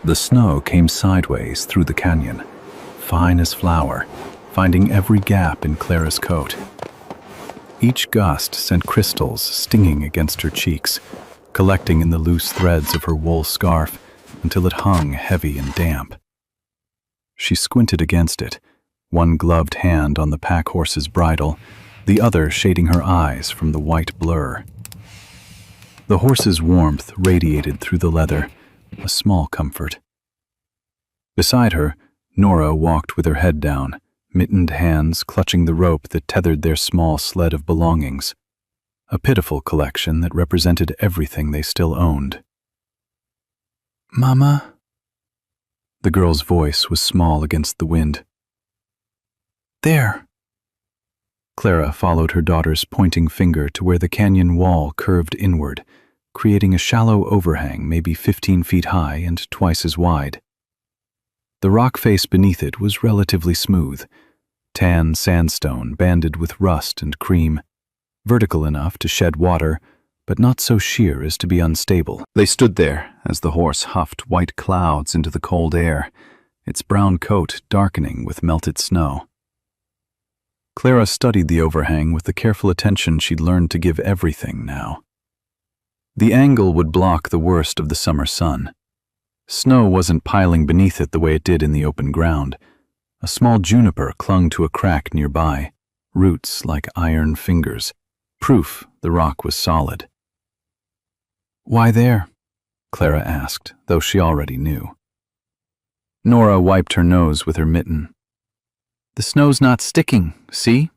The snow came sideways through the canyon, fine as flour, finding every gap in Clara's coat. Each gust sent crystals stinging against her cheeks, collecting in the loose threads of her wool scarf until it hung heavy and damp. She squinted against it, one gloved hand on the pack horse's bridle, the other shading her eyes from the white blur. The horse's warmth radiated through the leather, a small comfort. Beside her, Nora walked with her head down, mittened hands clutching the rope that tethered their small sled of belongings, a pitiful collection that represented everything they still owned. "Mama?" The girl's voice was small against the wind. "There." Clara followed her daughter's pointing finger to where the canyon wall curved inward, creating a shallow overhang maybe 15 feet high and twice as wide. The rock face beneath it was relatively smooth, tan sandstone banded with rust and cream, vertical enough to shed water, but not so sheer as to be unstable. They stood there as the horse huffed white clouds into the cold air, its brown coat darkening with melted snow. Clara studied the overhang with the careful attention she'd learned to give everything now. The angle would block the worst of the summer sun. Snow wasn't piling beneath it the way it did in the open ground. A small juniper clung to a crack nearby, roots like iron fingers, proof the rock was solid. "Why there?" Clara asked, though she already knew. Nora wiped her nose with her mitten. "The snow's not sticking, see?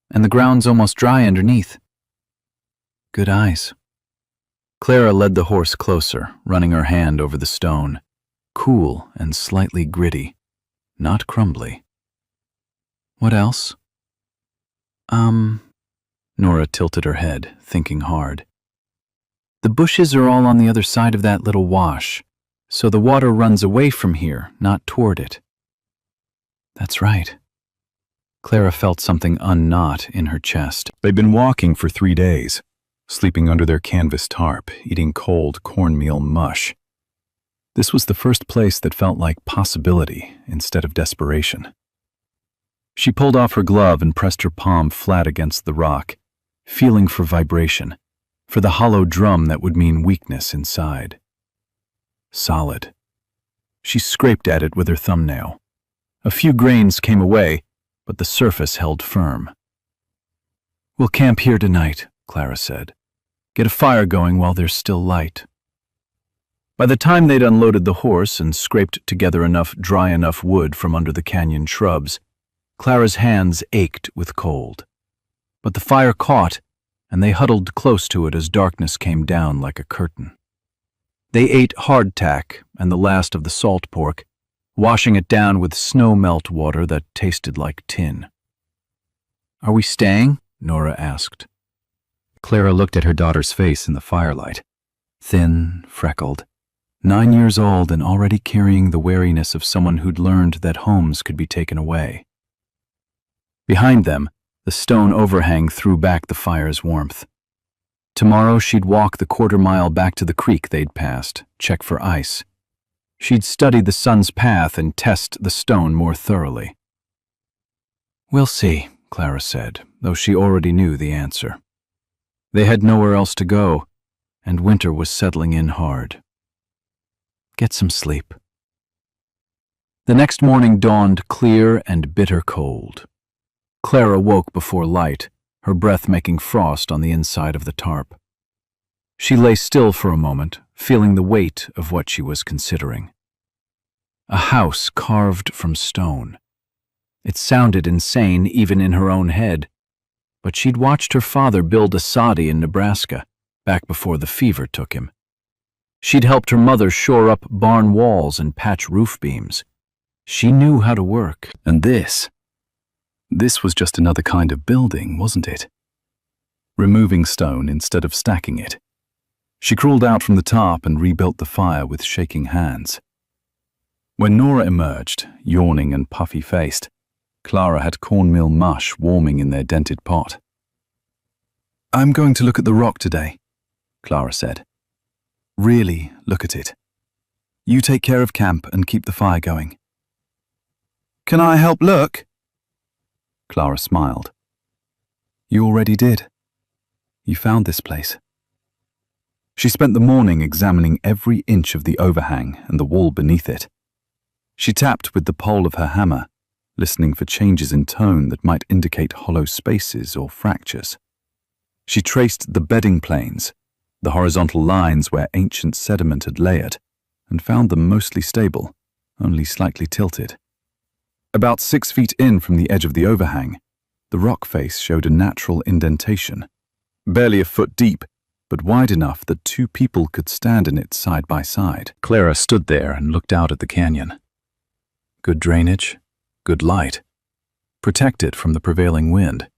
And the ground's almost dry underneath." "Good eyes." Clara led the horse closer, running her hand over the stone, cool and slightly gritty, not crumbly. "What else?" Nora tilted her head, thinking hard. "The bushes are all on the other side of that little wash, so the water runs away from here, not toward it." "That's right." Clara felt something unknot in her chest. They'd been walking for 3 days, sleeping under their canvas tarp, eating cold cornmeal mush. This was the first place that felt like possibility instead of desperation. She pulled off her glove and pressed her palm flat against the rock, feeling for vibration, for the hollow drum that would mean weakness inside. Solid. She scraped at it with her thumbnail. A few grains came away, but the surface held firm. "We'll camp here tonight," Clara said. "Get a fire going while there's still light." By the time they'd unloaded the horse and scraped together enough dry enough wood from under the canyon shrubs, Clara's hands ached with cold. But the fire caught, and they huddled close to it as darkness came down like a curtain. They ate hardtack and the last of the salt pork, washing it down with snow melt water that tasted like tin. "Are we staying?" Nora asked. Clara looked at her daughter's face in the firelight. Thin, freckled, 9 years old and already carrying the wariness of someone who'd learned that homes could be taken away. Behind them, the stone overhang threw back the fire's warmth. Tomorrow she'd walk the quarter-mile back to the creek they'd passed, check for ice. She'd study the sun's path and test the stone more thoroughly. "We'll see," Clara said, though she already knew the answer. They had nowhere else to go, and winter was settling in hard. "Get some sleep." The next morning dawned clear and bitter cold. Clara woke before light, her breath making frost on the inside of the tarp. She lay still for a moment, feeling the weight of what she was considering. A house carved from stone. It sounded insane even in her own head, but she'd watched her father build a soddy in Nebraska, back before the fever took him. She'd helped her mother shore up barn walls and patch roof beams. She knew how to work. And this was just another kind of building, wasn't it? Removing stone instead of stacking it. She crawled out from the top and rebuilt the fire with shaking hands. When Nora emerged, yawning and puffy-faced, Clara had cornmeal mush warming in their dented pot. "I'm going to look at the rock today," Clara said. "Really look at it. You take care of camp and keep the fire going." "Can I help look?" Clara smiled. "You already did. You found this place." She spent the morning examining every inch of the overhang and the wall beneath it. She tapped with the pole of her hammer, listening for changes in tone that might indicate hollow spaces or fractures. She traced the bedding planes, the horizontal lines where ancient sediment had layered, and found them mostly stable, only slightly tilted. About 6 feet in from the edge of the overhang, the rock face showed a natural indentation, barely a foot deep, but wide enough that 2 people could stand in it side by side. Clara stood there and looked out at the canyon. Good drainage, good light, protected from the prevailing wind.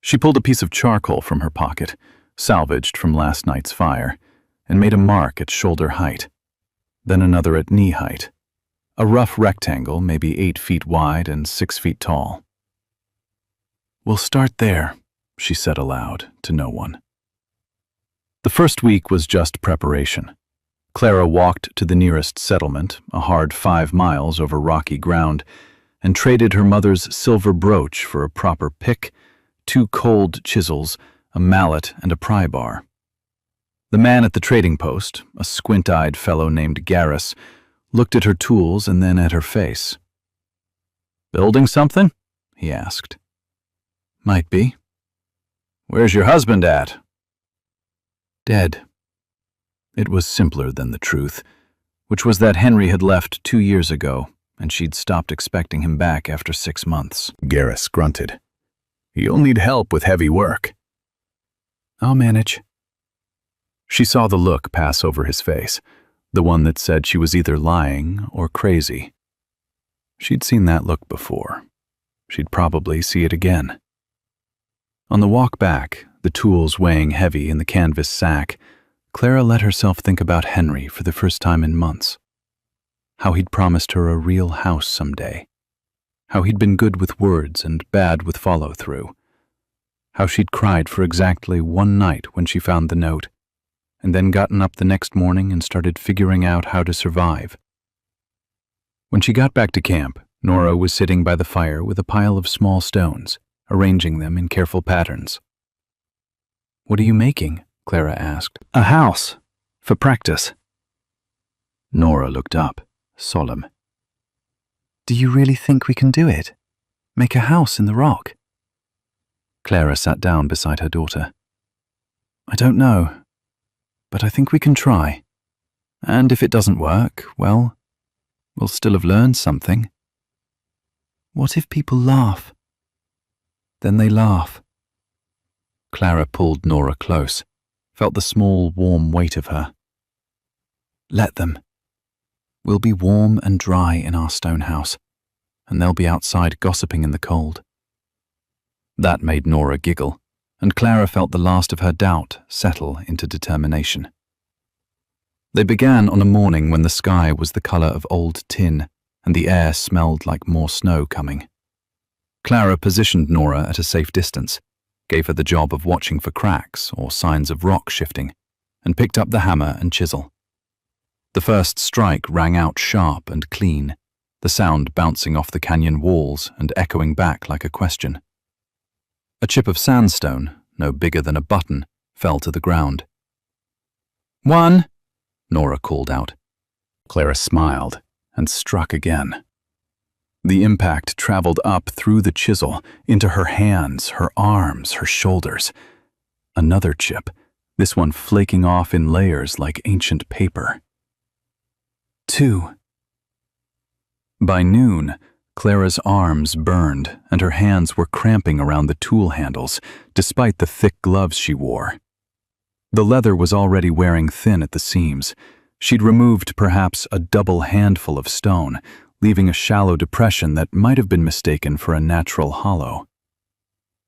She pulled a piece of charcoal from her pocket, salvaged from last night's fire, and made a mark at shoulder height, then another at knee height, a rough rectangle maybe 8 feet wide and 6 feet tall. "We'll start there," she said aloud to no one. The first week was just preparation. Clara walked to the nearest settlement, a hard 5 miles over rocky ground, and traded her mother's silver brooch for a proper pick, 2 cold chisels, a mallet, and a pry bar. The man at the trading post, a squint-eyed fellow named Garrus, looked at her tools and then at her face. "Building something?" he asked. "Might be." "Where's your husband at?" "Dead." It was simpler than the truth, which was that Henry had left 2 years ago, and she'd stopped expecting him back after 6 months. Garrus grunted. "You'll need help with heavy work." "I'll manage." She saw the look pass over his face, the one that said she was either lying or crazy. She'd seen that look before. She'd probably see it again. On the walk back, the tools weighing heavy in the canvas sack, Clara let herself think about Henry for the first time in months. How he'd promised her a real house someday. How he'd been good with words and bad with follow-through. How she'd cried for exactly 1 night when she found the note, and then gotten up the next morning and started figuring out how to survive. When she got back to camp, Nora was sitting by the fire with a pile of small stones, arranging them in careful patterns. "What are you making?" Clara asked. "A house. For practice." Nora looked up, solemn. "Do you really think we can do it? Make a house in the rock?" Clara sat down beside her daughter. "I don't know, but I think we can try. And if it doesn't work, well, we'll still have learned something." "What if people laugh?" "Then they laugh." Clara pulled Nora close, felt the small, warm weight of her. "Let them. We'll be warm and dry in our stone house, and they'll be outside gossiping in the cold." That made Nora giggle, and Clara felt the last of her doubt settle into determination. They began on a morning when the sky was the color of old tin, and the air smelled like more snow coming. Clara positioned Nora at a safe distance, gave her the job of watching for cracks or signs of rock shifting, and picked up the hammer and chisel. The first strike rang out sharp and clean, the sound bouncing off the canyon walls and echoing back like a question. A chip of sandstone, no bigger than a button, fell to the ground. "1," Nora called out. Clara smiled and struck again. The impact traveled up through the chisel, into her hands, her arms, her shoulders. Another chip, this one flaking off in layers like ancient paper. 2. By noon, Clara's arms burned and her hands were cramping around the tool handles, despite the thick gloves she wore. The leather was already wearing thin at the seams. She'd removed perhaps a double handful of stone, leaving a shallow depression that might have been mistaken for a natural hollow.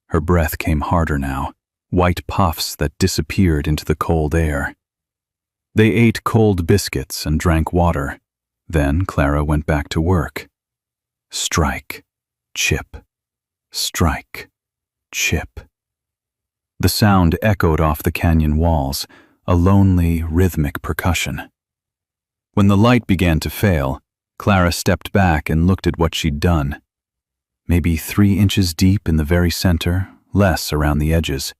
Her breath came harder now, white puffs that disappeared into the cold air. They ate cold biscuits and drank water. Then Clara went back to work. Strike, chip, strike, chip. The sound echoed off the canyon walls, a lonely, rhythmic percussion. When the light began to fail, Clara stepped back and looked at what she'd done. Maybe 3 inches deep in the very center, less around the edges.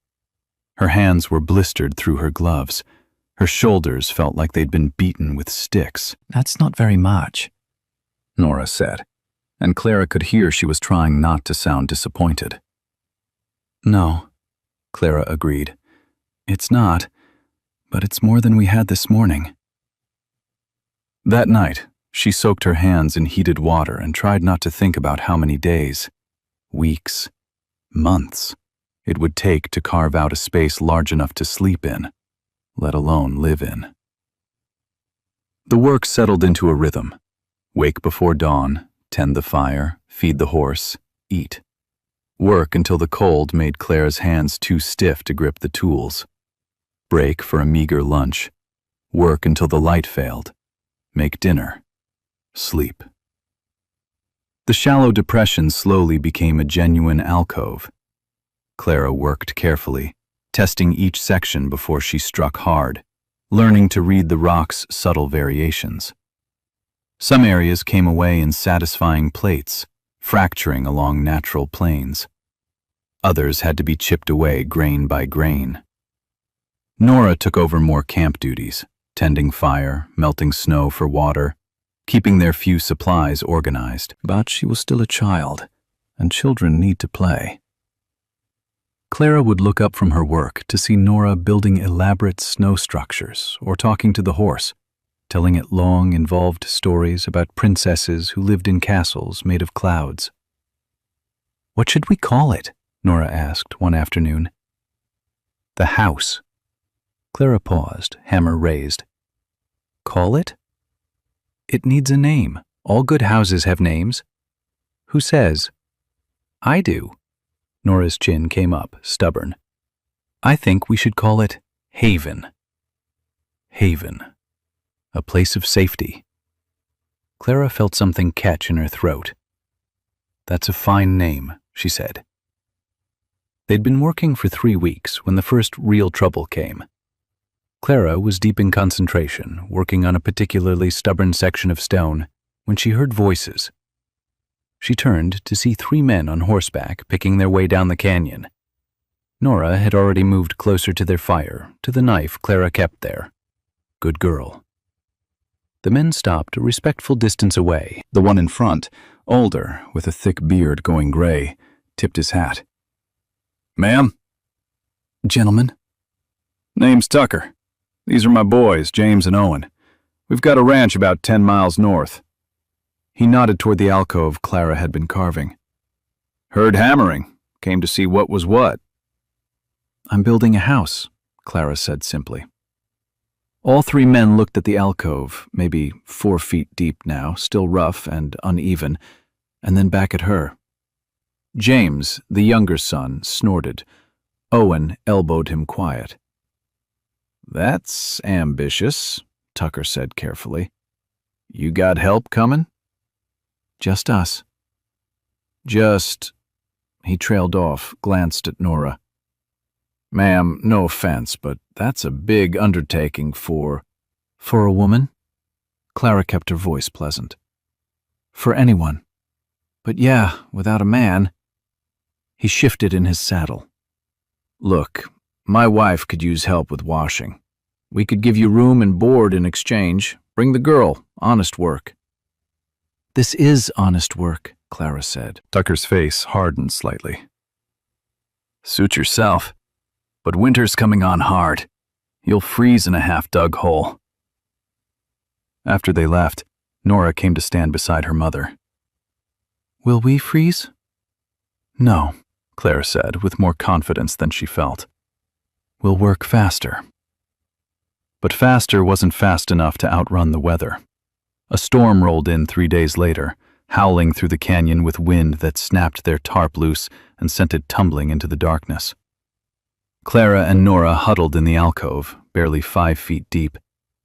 Her hands were blistered through her gloves. Her shoulders felt like they'd been beaten with sticks. "That's not very much," Nora said, and Clara could hear she was trying not to sound disappointed. "No," Clara agreed. "It's not, but it's more than we had this morning." That night, she soaked her hands in heated water and tried not to think about how many days, weeks, months it would take to carve out a space large enough to sleep in, let alone live in. The work settled into a rhythm. Wake before dawn, tend the fire, feed the horse, eat. Work until the cold made Claire's hands too stiff to grip the tools. Break for a meager lunch. Work until the light failed. Make dinner. Sleep. The shallow depression slowly became a genuine alcove. Clara worked carefully, testing each section before she struck hard, learning to read the rock's subtle variations. Some areas came away in satisfying plates, fracturing along natural planes. Others had to be chipped away grain by grain. Nora took over more camp duties, tending fire, melting snow for water, keeping their few supplies organized. But she was still a child, and children need to play. Clara would look up from her work to see Nora building elaborate snow structures or talking to the horse, telling it long, involved stories about princesses who lived in castles made of clouds. "What should we call it?" Nora asked one afternoon. "The house." Clara paused, hammer raised. "Call it?" "It needs a name. All good houses have names." "Who says?" "I do." Nora's chin came up, stubborn. "I think we should call it Haven." Haven. A place of safety. Clara felt something catch in her throat. "That's a fine name," she said. They'd been working for 3 weeks when the first real trouble came. Clara was deep in concentration, working on a particularly stubborn section of stone, when she heard voices. She turned to see 3 men on horseback picking their way down the canyon. Nora had already moved closer to their fire, to the knife Clara kept there. Good girl. The men stopped a respectful distance away. The one in front, older, with a thick beard going gray, tipped his hat. "Ma'am?" "Gentlemen?" "Name's Tucker. These are my boys, James and Owen. We've got a ranch about 10 miles north." He nodded toward the alcove Clara had been carving. "Heard hammering. Came to see what was what." "I'm building a house," Clara said simply. All 3 men looked at the alcove, maybe 4 feet deep now, still rough and uneven, and then back at her. James, the younger son, snorted. Owen elbowed him quiet. "That's ambitious," Tucker said carefully. "You got help coming?" "Just us." "Just—" He trailed off, glanced at Nora. "Ma'am, no offense, but that's a big undertaking for—" "For a woman?" Clara kept her voice pleasant. "For anyone. But yeah, without a man." He shifted in his saddle. "Look, my wife could use help with washing. We could give you room and board in exchange. Bring the girl. Honest work." "This is honest work," Clara said. Tucker's face hardened slightly. "Suit yourself. But winter's coming on hard. You'll freeze in a half-dug hole." After they left, Nora came to stand beside her mother. "Will we freeze?" "No," Clara said, with more confidence than she felt. "We'll work faster." But faster wasn't fast enough to outrun the weather. A storm rolled in 3 days later, howling through the canyon with wind that snapped their tarp loose and sent it tumbling into the darkness. Clara and Nora huddled in the alcove, barely 5 feet deep,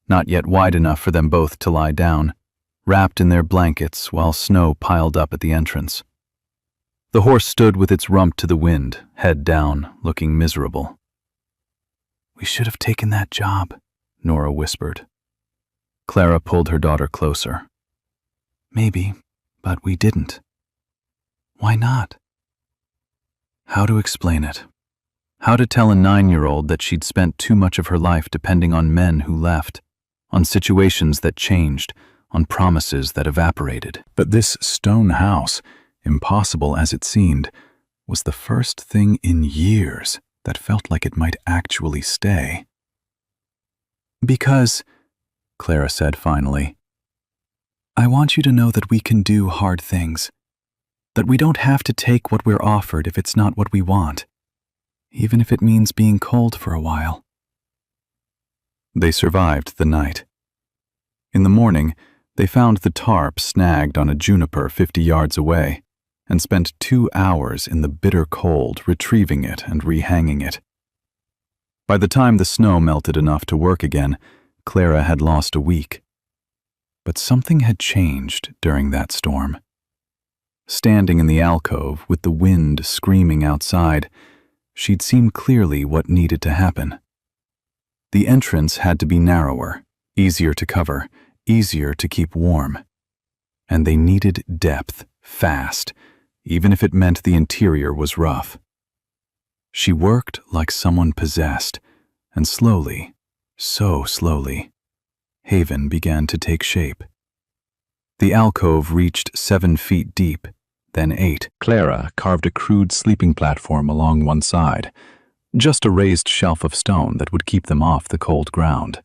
not yet wide enough for them both to lie down, wrapped in their blankets while snow piled up at the entrance. The horse stood with its rump to the wind, head down, looking miserable. "We should have taken that job," Nora whispered. Clara pulled her daughter closer. Maybe, but we didn't. Why not? How to explain it? How to tell a 9-year-old that she'd spent too much of her life depending on men who left, on situations that changed, on promises that evaporated. But this stone house, impossible as it seemed, was the first thing in years that felt like it might actually stay. Because, Clara said finally, I want you to know that we can do hard things, that we don't have to take what we're offered if it's not what we want, even if it means being cold for a while. They survived the night. In the morning, they found the tarp snagged on a juniper 50 yards away and spent 2 hours in the bitter cold retrieving it and rehanging it. By the time the snow melted enough to work again, Clara had lost a week. But something had changed during that storm. Standing in the alcove with the wind screaming outside, she'd seen clearly what needed to happen. The entrance had to be narrower, easier to cover, easier to keep warm. And they needed depth, fast, even if it meant the interior was rough. She worked like someone possessed, and slowly, so slowly, Haven began to take shape. The alcove reached 7 feet deep, then 8. Clara carved a crude sleeping platform along one side, just a raised shelf of stone that would keep them off the cold ground.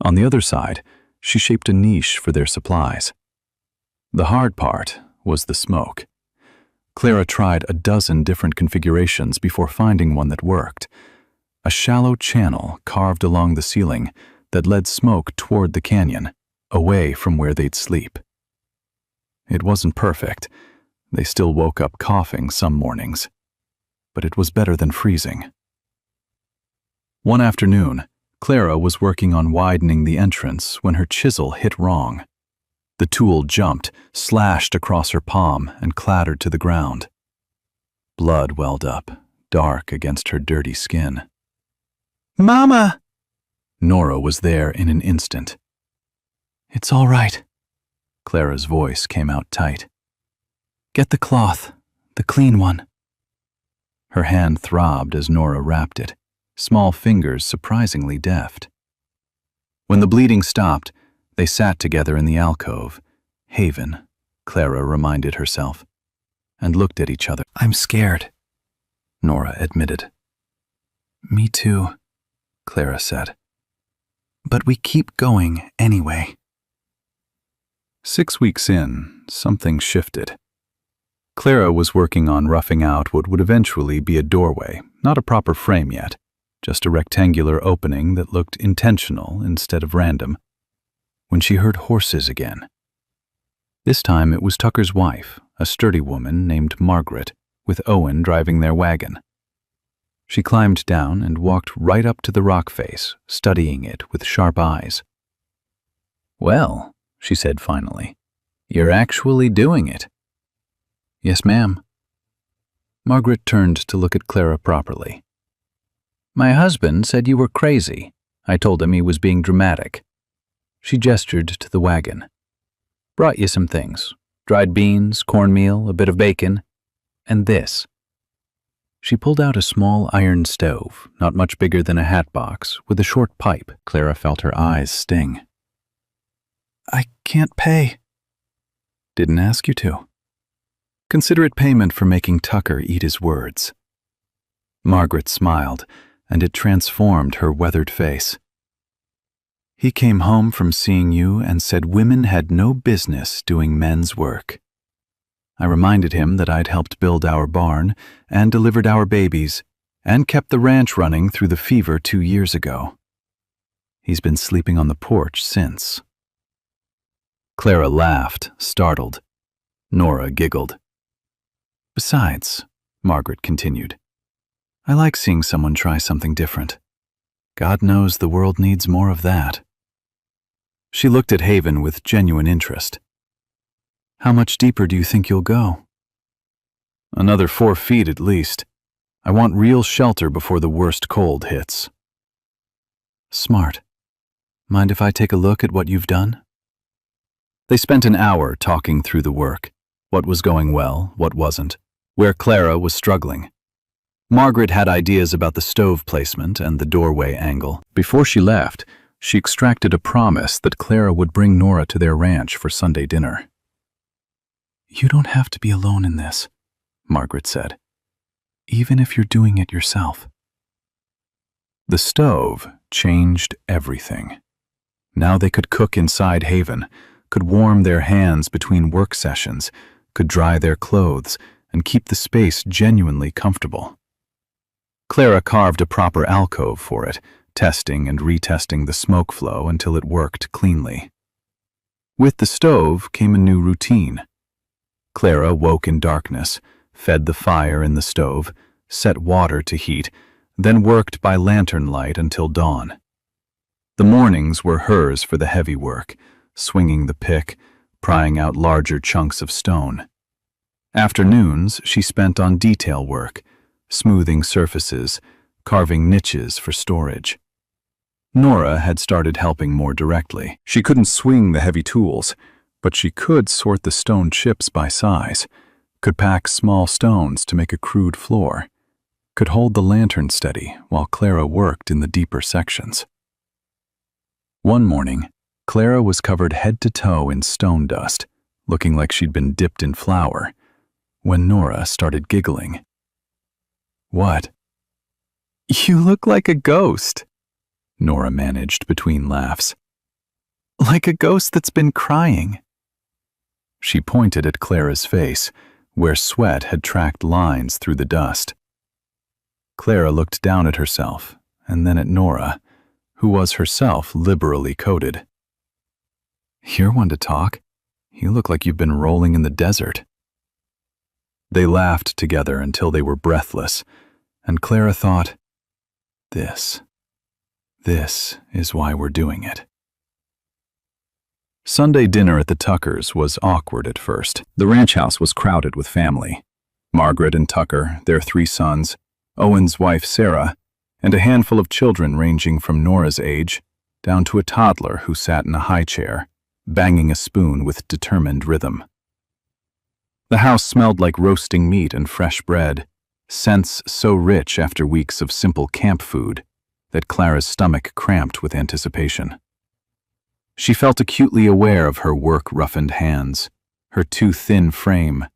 On the other side, she shaped a niche for their supplies. The hard part was the smoke. Clara tried a dozen different configurations before finding one that worked. A shallow channel carved along the ceiling that led smoke toward the canyon, away from where they'd sleep. It wasn't perfect. They still woke up coughing some mornings. But it was better than freezing. One afternoon, Clara was working on widening the entrance when her chisel hit wrong. The tool jumped, slashed across her palm, and clattered to the ground. Blood welled up, dark against her dirty skin. Mama! Nora was there in an instant. It's all right. Clara's voice came out tight. Get the cloth, the clean one. Her hand throbbed as Nora wrapped it, small fingers surprisingly deft. When the bleeding stopped, they sat together in the alcove, Haven, Clara reminded herself, and looked at each other. I'm scared, Nora admitted. Me too, Clara said. But we keep going anyway. 6 weeks in, something shifted. Clara was working on roughing out what would eventually be a doorway, not a proper frame yet, just a rectangular opening that looked intentional instead of random, when she heard horses again. This time it was Tucker's wife, a sturdy woman named Margaret, with Owen driving their wagon. She climbed down and walked right up to the rock face, studying it with sharp eyes. Well, she said finally, you're actually doing it. Yes, ma'am. Margaret turned to look at Clara properly. My husband said you were crazy. I told him he was being dramatic. She gestured to the wagon. Brought you some things. Dried beans, cornmeal, a bit of bacon, and this. She pulled out a small iron stove, not much bigger than a hat box, with a short pipe. Clara felt her eyes sting. I can't pay. Didn't ask you to. Consider it payment for making Tucker eat his words. Margaret smiled, and it transformed her weathered face. He came home from seeing you and said women had no business doing men's work. I reminded him that I'd helped build our barn and delivered our babies and kept the ranch running through the fever 2 years ago. He's been sleeping on the porch since. Clara laughed, startled. Nora giggled. Besides, Margaret continued, I like seeing someone try something different. God knows the world needs more of that. She looked at Haven with genuine interest. How much deeper do you think you'll go? Another 4 feet at least. I want real shelter before the worst cold hits. Smart. Mind if I take a look at what you've done? They spent an hour talking through the work, what was going well, what wasn't, where Clara was struggling. Margaret had ideas about the stove placement and the doorway angle. Before she left, she extracted a promise that Clara would bring Nora to their ranch for Sunday dinner. "You don't have to be alone in this," Margaret said, "even if you're doing it yourself." The stove changed everything. Now they could cook inside Haven, could warm their hands between work sessions, could dry their clothes, and keep the space genuinely comfortable. Clara carved a proper alcove for it, testing and retesting the smoke flow until it worked cleanly. With the stove came a new routine. Clara woke in darkness, fed the fire in the stove, set water to heat, then worked by lantern light until dawn. The mornings were hers for the heavy work, swinging the pick, prying out larger chunks of stone. Afternoons she spent on detail work, smoothing surfaces, carving niches for storage. Nora had started helping more directly. She couldn't swing the heavy tools, but she could sort the stone chips by size, could pack small stones to make a crude floor, could hold the lantern steady while Clara worked in the deeper sections. One morning, Clara was covered head to toe in stone dust, looking like she'd been dipped in flour, when Nora started giggling. "What?" "You look like a ghost," Nora managed between laughs. "Like a ghost that's been crying." She pointed at Clara's face, where sweat had tracked lines through the dust. Clara looked down at herself, and then at Nora, who was herself liberally coated. "You're one to talk. You look like you've been rolling in the desert." They laughed together until they were breathless, and Clara thought, This is why we're doing it." Sunday dinner at the Tuckers was awkward at first. The ranch house was crowded with family. Margaret and Tucker, their 3 sons, Owen's wife Sarah, and a handful of children ranging from Nora's age down to a toddler who sat in a high chair, banging a spoon with determined rhythm. The house smelled like roasting meat and fresh bread, scents so rich after weeks of simple camp food that Clara's stomach cramped with anticipation. She felt acutely aware of her work-roughened hands, her too thin frame,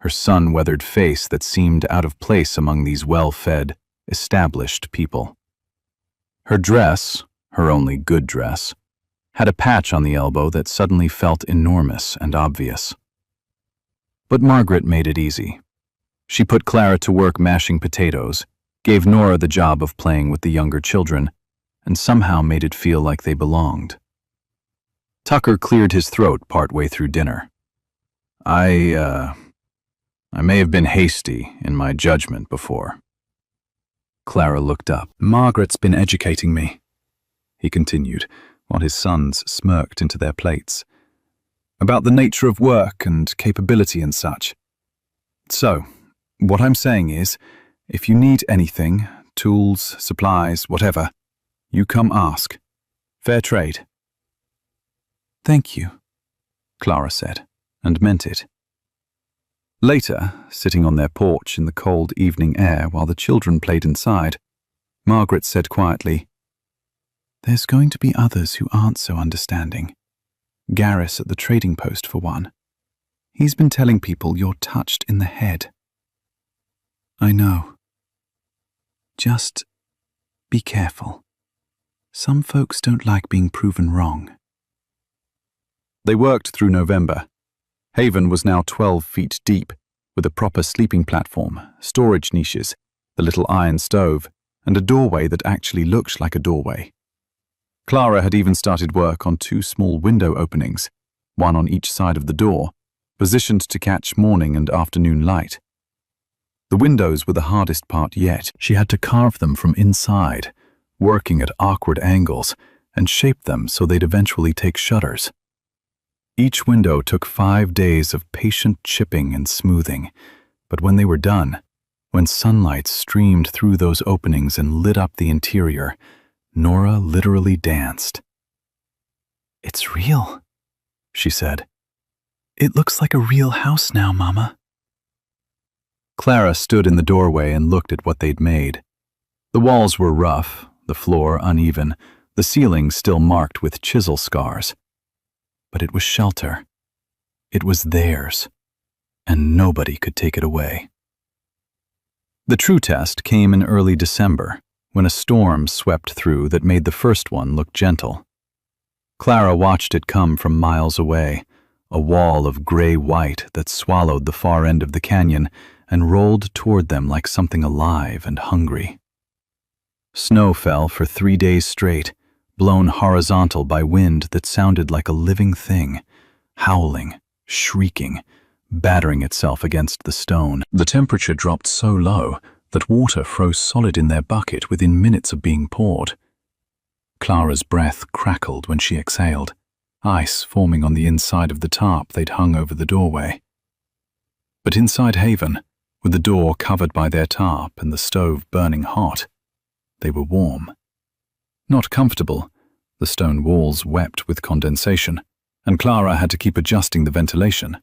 her sun-weathered face that seemed out of place among these well-fed, established people. Her dress, her only good dress, had a patch on the elbow that suddenly felt enormous and obvious. But Margaret made it easy. She put Clara to work mashing potatoes, gave Nora the job of playing with the younger children, and somehow made it feel like they belonged. Tucker cleared his throat partway through dinner. I may have been hasty in my judgment before." Clara looked up. "Margaret's been educating me," he continued, while his sons smirked into their plates, "about the nature of work and capability and such. So, what I'm saying is, if you need anything, tools, supplies, whatever, you come ask. Fair trade." "Thank you," Clara said, and meant it. Later, sitting on their porch in the cold evening air while the children played inside, Margaret said quietly, "There's going to be others who aren't so understanding. Garris at the trading post, for one. He's been telling people you're touched in the head." "I know. Just be careful. Some folks don't like being proven wrong." They worked through November. Haven was now 12 feet deep, with a proper sleeping platform, storage niches, the little iron stove, and a doorway that actually looked like a doorway. Clara had even started work on 2 small window openings, one on each side of the door, positioned to catch morning and afternoon light. The windows were the hardest part yet. She had to carve them from inside, working at awkward angles, and shape them so they'd eventually take shutters. Each window took 5 days of patient chipping and smoothing, but when they were done, when sunlight streamed through those openings and lit up the interior, Nora literally danced. It's real, she said. It looks like a real house now, Mama. Clara stood in the doorway and looked at what they'd made. The walls were rough, the floor uneven, the ceiling still marked with chisel scars. But it was shelter. It was theirs, and nobody could take it away. The true test came in early December, when a storm swept through that made the first one look gentle. Clara watched it come from miles away, a wall of gray-white that swallowed the far end of the canyon and rolled toward them like something alive and hungry. Snow fell for 3 days straight, blown horizontal by wind that sounded like a living thing, howling, shrieking, battering itself against the stone. The temperature dropped so low that water froze solid in their bucket within minutes of being poured. Clara's breath crackled when she exhaled, ice forming on the inside of the tarp they'd hung over the doorway. But inside Haven, with the door covered by their tarp and the stove burning hot, they were warm. Not comfortable, the stone walls wept with condensation, and Clara had to keep adjusting the ventilation.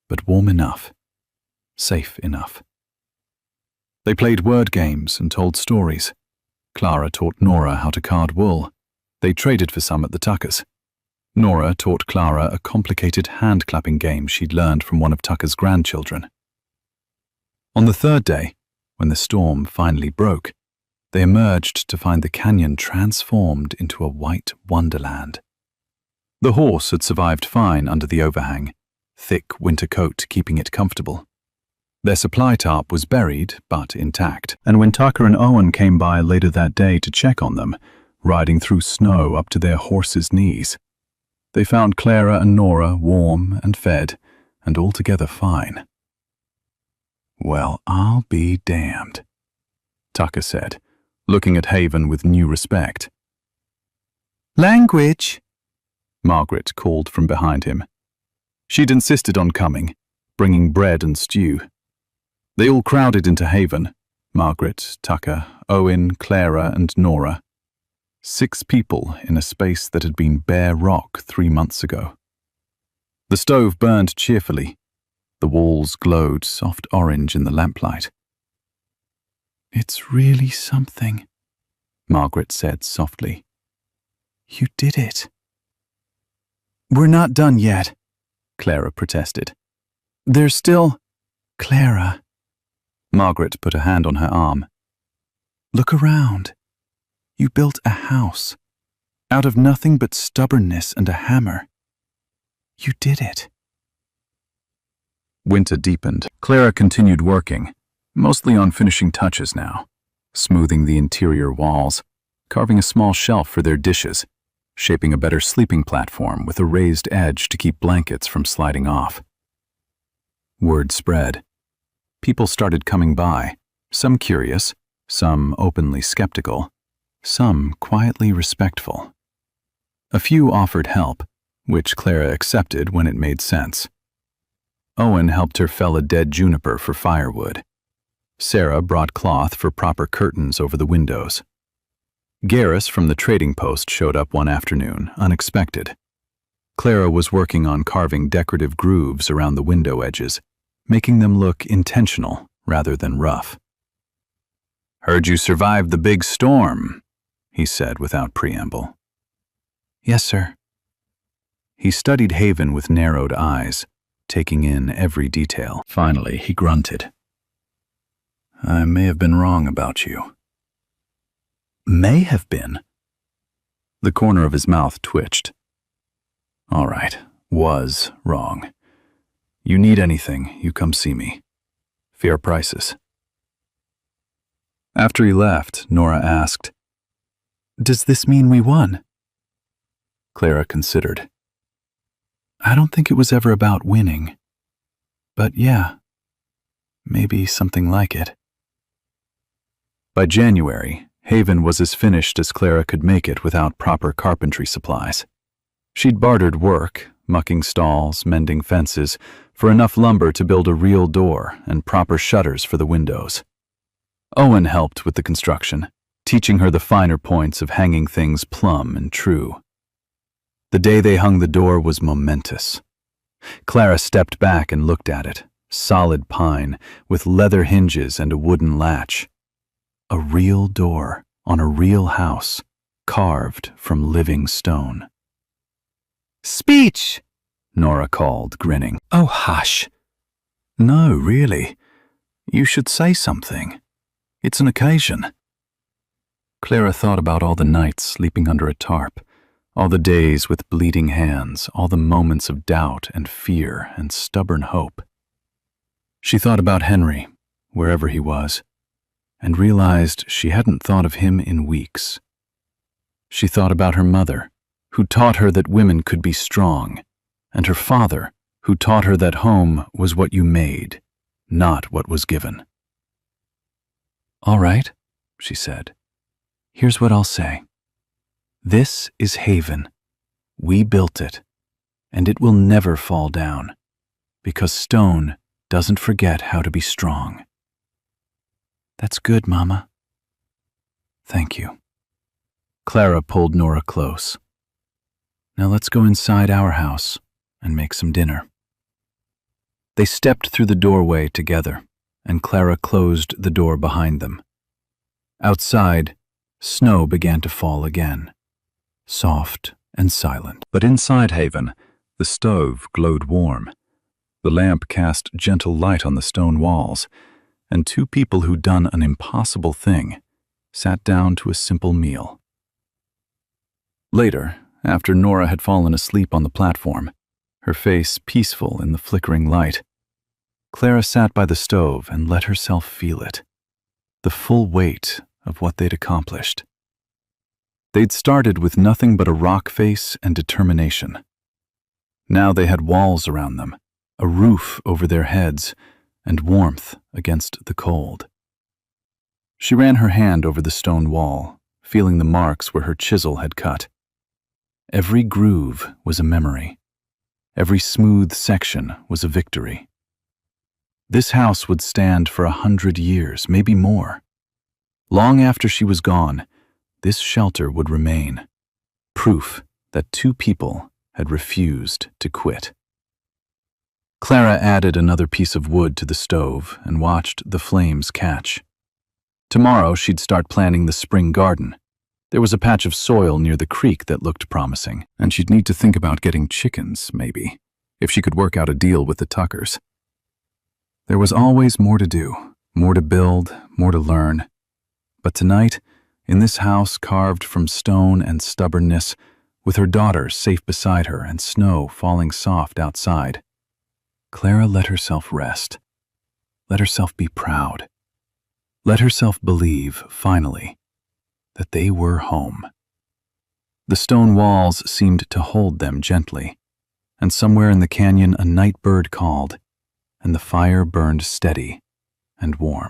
But warm enough, safe enough. They played word games and told stories. Clara taught Nora how to card wool. They traded for some at the Tuckers. Nora taught Clara a complicated hand-clapping game she'd learned from one of Tucker's grandchildren. On the third day, when the storm finally broke, they emerged to find the canyon transformed into a white wonderland. The horse had survived fine under the overhang, thick winter coat keeping it comfortable. Their supply tarp was buried, but intact, and when Tucker and Owen came by later that day to check on them, riding through snow up to their horses' knees, they found Clara and Nora warm and fed, and altogether fine. "Well, I'll be damned," Tucker said, looking at Haven with new respect. "Language," Margaret called from behind him. She'd insisted on coming, bringing bread and stew. They all crowded into Haven, Margaret, Tucker, Owen, Clara, and Nora. 6 people in a space that had been bare rock 3 months ago. The stove burned cheerfully. The walls glowed soft orange in the lamplight. "It's really something," Margaret said softly. "You did it." "We're not done yet," Clara protested. "There's still—" "Clara." Margaret put a hand on her arm. "Look around. You built a house, out of nothing but stubbornness and a hammer. You did it." Winter deepened. Clara continued working, mostly on finishing touches now, smoothing the interior walls, carving a small shelf for their dishes, shaping a better sleeping platform with a raised edge to keep blankets from sliding off. Word spread. People started coming by, some curious, some openly skeptical, some quietly respectful. A few offered help, which Clara accepted when it made sense. Owen helped her fell a dead juniper for firewood. Sarah brought cloth for proper curtains over the windows. Garrus from the trading post showed up one afternoon, unexpected. Clara was working on carving decorative grooves around the window edges, making them look intentional rather than rough. "Heard you survived the big storm," he said without preamble. "Yes, sir." He studied Haven with narrowed eyes, taking in every detail. Finally, he grunted. "I may have been wrong about you." "May have been?" The corner of his mouth twitched. "All right, was wrong. You need anything, you come see me. Fair prices." After he left, Nora asked, "Does this mean we won?" Clara considered. "I don't think it was ever about winning. But yeah, maybe something like it." By January, Haven was as finished as Clara could make it without proper carpentry supplies. She'd bartered work, mucking stalls, mending fences, for enough lumber to build a real door and proper shutters for the windows. Owen helped with the construction, teaching her the finer points of hanging things plumb and true. The day they hung the door was momentous. Clara stepped back and looked at it, solid pine, with leather hinges and a wooden latch. A real door on a real house, carved from living stone. "Speech!" Nora called, grinning. "Oh, hush." "No, really. You should say something. It's an occasion." Clara thought about all the nights sleeping under a tarp, all the days with bleeding hands, all the moments of doubt and fear and stubborn hope. She thought about Henry, wherever he was, and realized she hadn't thought of him in weeks. She thought about her mother, who taught her that women could be strong, and her father, who taught her that home was what you made, not what was given. "All right," she said. "Here's what I'll say. This is Haven. We built it, and it will never fall down, because stone doesn't forget how to be strong." "That's good, Mama." "Thank you." Clara pulled Nora close. "Now let's go inside our house and make some dinner." They stepped through the doorway together, and Clara closed the door behind them. Outside, snow began to fall again, soft and silent. But inside Haven, the stove glowed warm. The lamp cast gentle light on the stone walls, and two people who'd done an impossible thing sat down to a simple meal. Later, after Nora had fallen asleep on the platform, her face peaceful in the flickering light, Clara sat by the stove and let herself feel it, the full weight of what they'd accomplished. They'd started with nothing but a rock face and determination. Now they had walls around them, a roof over their heads, and warmth against the cold. She ran her hand over the stone wall, feeling the marks where her chisel had cut. Every groove was a memory. Every smooth section was a victory. This house would stand for 100 years, maybe more. Long after she was gone, this shelter would remain, proof that two people had refused to quit. Clara added another piece of wood to the stove and watched the flames catch. Tomorrow she'd start planning the spring garden. There was a patch of soil near the creek that looked promising, and she'd need to think about getting chickens, maybe, if she could work out a deal with the Tuckers. There was always more to do, more to build, more to learn. But tonight, in this house carved from stone and stubbornness, with her daughter safe beside her and snow falling soft outside, Clara let herself rest. Let herself be proud. Let herself believe, finally, that they were home. The stone walls seemed to hold them gently, and somewhere in the canyon a night bird called, and the fire burned steady and warm.